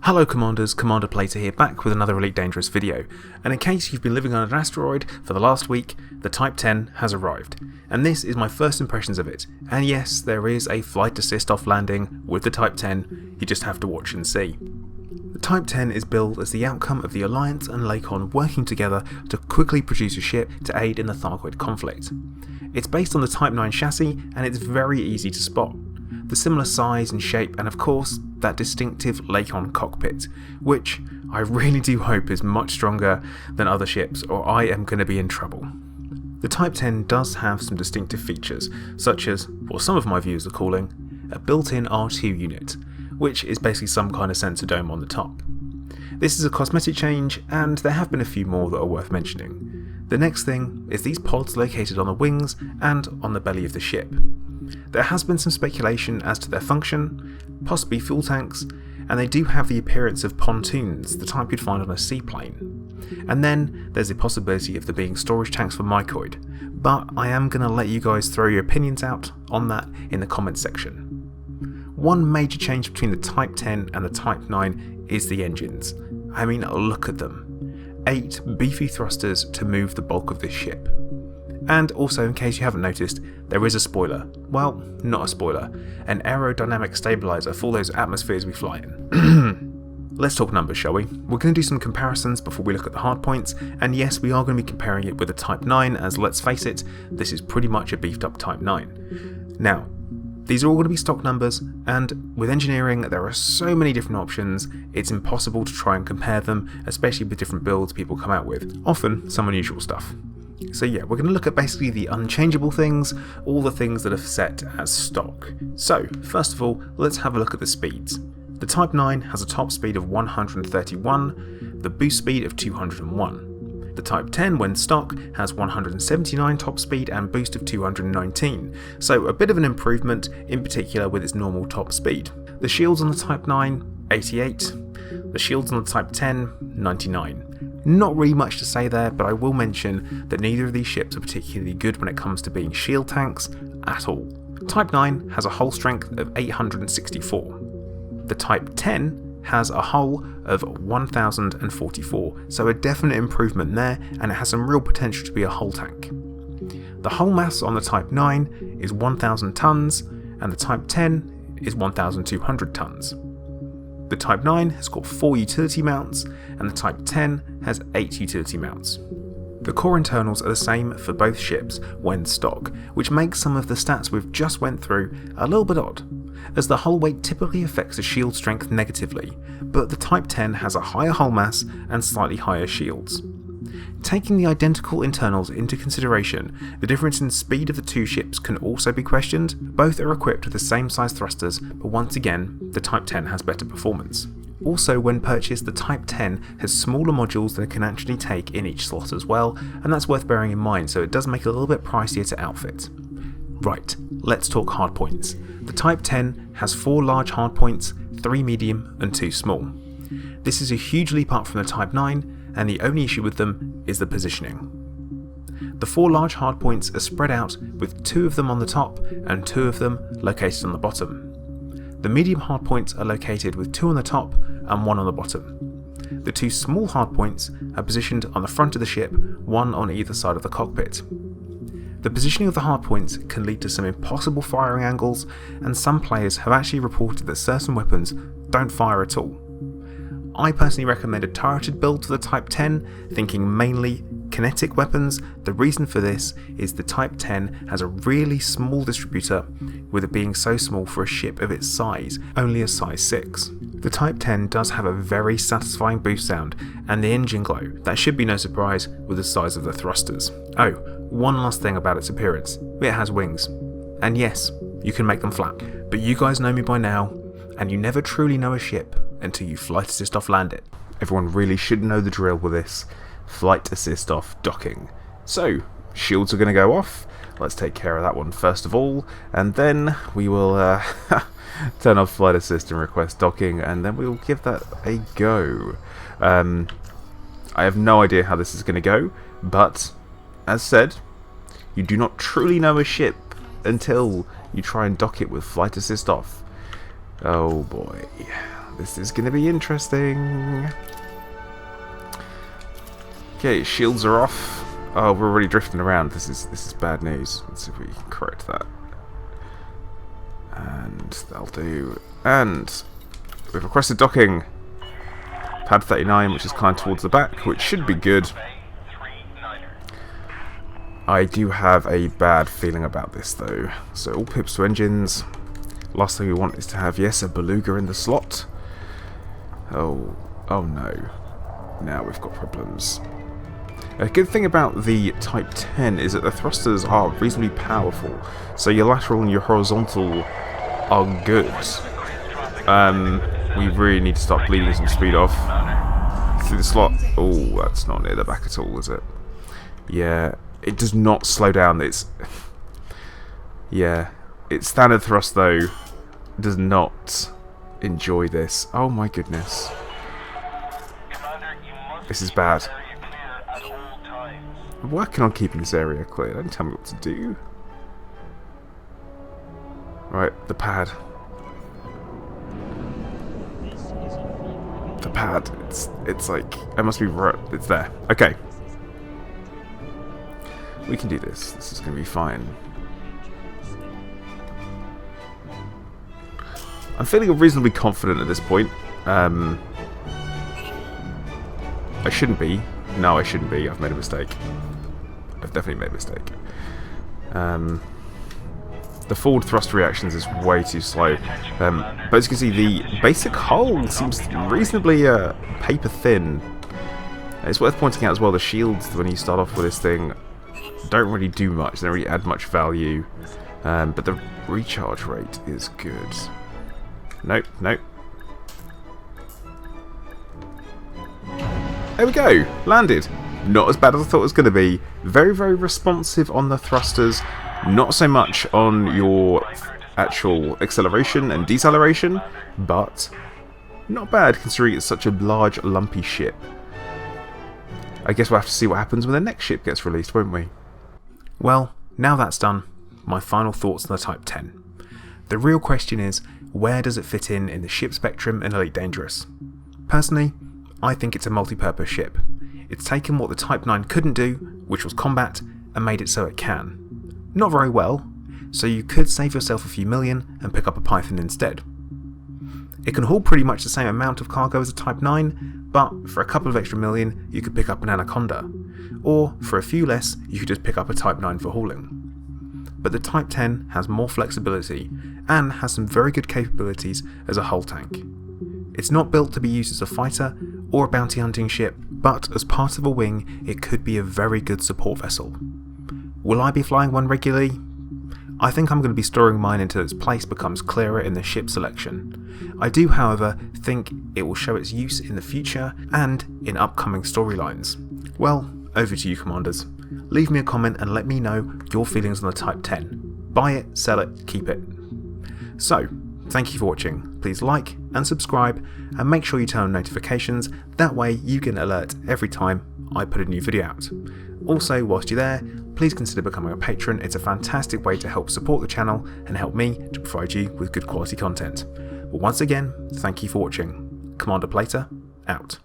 Hello Commanders, Commander Plater here, back with another Elite Dangerous video, and in case you've been living on an asteroid for the last week, the Type 10 has arrived, and this is my first impressions of it, and yes, there is a flight assist off landing with the Type 10, you just have to watch and see. The Type 10 is billed as the outcome of the Alliance and Lakon working together to quickly produce a ship to aid in the Thargoid conflict. It's based on the Type 9 chassis, and it's very easy to spot. The similar size and shape, and of course, that distinctive Lakon cockpit, which I really do hope is much stronger than other ships, or I am going to be in trouble. The Type 10 does have some distinctive features, such as, what some of my viewers are calling, a built-in R2 unit, which is basically some kind of sensor dome on the top. This is a cosmetic change, and there have been a few more that are worth mentioning. The next thing is these pods located on the wings and on the belly of the ship. There has been some speculation as to their function, possibly fuel tanks, and they do have the appearance of pontoons, the type you'd find on a seaplane. And then there's the possibility of there being storage tanks for mycoid, but I am going to let you guys throw your opinions out on that in the comments section. One major change between the Type 10 and the Type 9 is the engines. I mean, look at them. 8 beefy thrusters to move the bulk of this ship. And also, in case you haven't noticed, there is a spoiler. Well, not a spoiler. An aerodynamic stabilizer for those atmospheres we fly in. Let's talk numbers, shall we? We're going to do some comparisons before we look at the hardpoints, and yes, we are going to be comparing it with the Type 9, as let's face it, this is pretty much a beefed up Type 9. Now, these are all going to be stock numbers, and with engineering there are so many different options, it's impossible to try and compare them, especially with different builds people come out with, often some unusual stuff. So yeah, we're going to look at basically the unchangeable things, all the things that are set as stock. So, first of all, let's have a look at the speeds. The Type 9 has a top speed of 131, the boost speed of 201. The Type 10, when stock, has 179 top speed and boost of 219, so a bit of an improvement, in particular with its normal top speed. The shields on the Type 9, 88, the shields on the Type 10, 99. Not really much to say there, but I will mention that neither of these ships are particularly good when it comes to being shield tanks at all. Type 9 has a hull strength of 864. The Type 10 has a hull of 1044, so a definite improvement there, and it has some real potential to be a hull tank. The hull mass on the Type 9 is 1000 tons, and the Type 10 is 1200 tons. The Type 9 has got 4 utility mounts, and the Type 10 has 8 utility mounts. The core internals are the same for both ships when stock, which makes some of the stats we've just went through a little bit odd, as the hull weight typically affects the shield strength negatively, but the Type 10 has a higher hull mass and slightly higher shields. Taking the identical internals into consideration, the difference in speed of the two ships can also be questioned. Both are equipped with the same size thrusters, but once again, the Type 10 has better performance. Also, when purchased, the Type 10 has smaller modules than it can actually take in each slot as well, and that's worth bearing in mind, so it does make it a little bit pricier to outfit. Right, let's talk hardpoints. The Type 10 has 4 large hardpoints, 3 medium and 2 small. This is a huge leap up from the Type 9, and the only issue with them is the positioning. The 4 large hardpoints are spread out, with 2 of them on the top and 2 of them located on the bottom. The medium hardpoints are located with 2 on the top and 1 on the bottom. The 2 small hardpoints are positioned on the front of the ship, 1 on either side of the cockpit. The positioning of the hardpoints can lead to some impossible firing angles, and some players have actually reported that certain weapons don't fire at all. I personally recommend a turreted build for the Type 10, thinking mainly kinetic weapons. The reason for this is the Type 10 has a really small distributor, with it being so small for a ship of its size, only a size 6. The Type 10 does have a very satisfying boost sound, and the engine glow, that should be no surprise with the size of the thrusters. Oh, one last thing about its appearance, it has wings. And yes, you can make them flap, but you guys know me by now, and you never truly know a ship until you flight assist off land it. Everyone really should know the drill with this. Flight assist off docking. So, shields are going to go off. Let's take care of that one first of all, and then we will turn off flight assist and request docking, and then we will give that a go. I have no idea how this is going to go, but as said, you do not truly know a ship until you try and dock it with flight assist off. Oh boy. This is going to be interesting. Okay, shields are off. Oh, we're already drifting around. This is bad news. Let's see if we can correct that. And that'll do. And we've requested docking. Pad 39, which is kind of towards the back, which should be good. I do have a bad feeling about this though. So all pips to engines. Last thing we want is to have, yes, a beluga in the slot. Oh no. Now we've got problems. A good thing about the Type 10 is that the thrusters are reasonably powerful. So your lateral and your horizontal are good. We really need to start bleeding some speed off. Through the slot. Oh, that's not near the back at all, is it? Yeah. It does not slow down. It's yeah. Its standard thrust though does not enjoy this. Oh my goodness. This is bad. I'm working on keeping this area clear. Don't tell me what to do. Right, the pad. The pad. It's like it must be right. It's there. Okay. We can do this. This is going to be fine. I'm feeling reasonably confident at this point. I shouldn't be. No, I shouldn't be. I've made a mistake. I've definitely made a mistake. The forward thrust reactions is way too slow. But as you can see, the basic hull seems reasonably paper thin. It's worth pointing out as well, the shields, when you start off with this thing, don't really do much, they don't really add much value, but the recharge rate is good. Nope, nope. There we go, landed. Not as bad as I thought it was going to be. Very, very responsive on the thrusters, not so much on your actual acceleration and deceleration, but not bad considering it's such a large, lumpy ship. I guess we'll have to see what happens when the next ship gets released, won't we? Well, now that's done, my final thoughts on the Type 10. The real question is, where does it fit in the ship spectrum in Elite Dangerous? Personally, I think it's a multi-purpose ship. It's taken what the Type 9 couldn't do, which was combat, and made it so it can. Not very well, so you could save yourself a few million and pick up a Python instead. It can haul pretty much the same amount of cargo as a Type 9, but for a couple of extra million you could pick up an Anaconda, or for a few less you could just pick up a Type 9 for hauling. But the Type 10 has more flexibility, and has some very good capabilities as a hull tank. It's not built to be used as a fighter or a bounty hunting ship, but as part of a wing it could be a very good support vessel. Will I be flying one regularly? I think I'm going to be storing mine until its place becomes clearer in the ship selection. I do, however, think it will show its use in the future and in upcoming storylines. Well, over to you, Commanders. Leave me a comment and let me know your feelings on the Type 10. Buy it, sell it, keep it. So, thank you for watching. Please like and subscribe and make sure you turn on notifications, that way you get an alert every time I put a new video out. Also, whilst you're there, please consider becoming a patron. It's a fantastic way to help support the channel and help me to provide you with good quality content. But once again, thank you for watching. Commander Plater, out.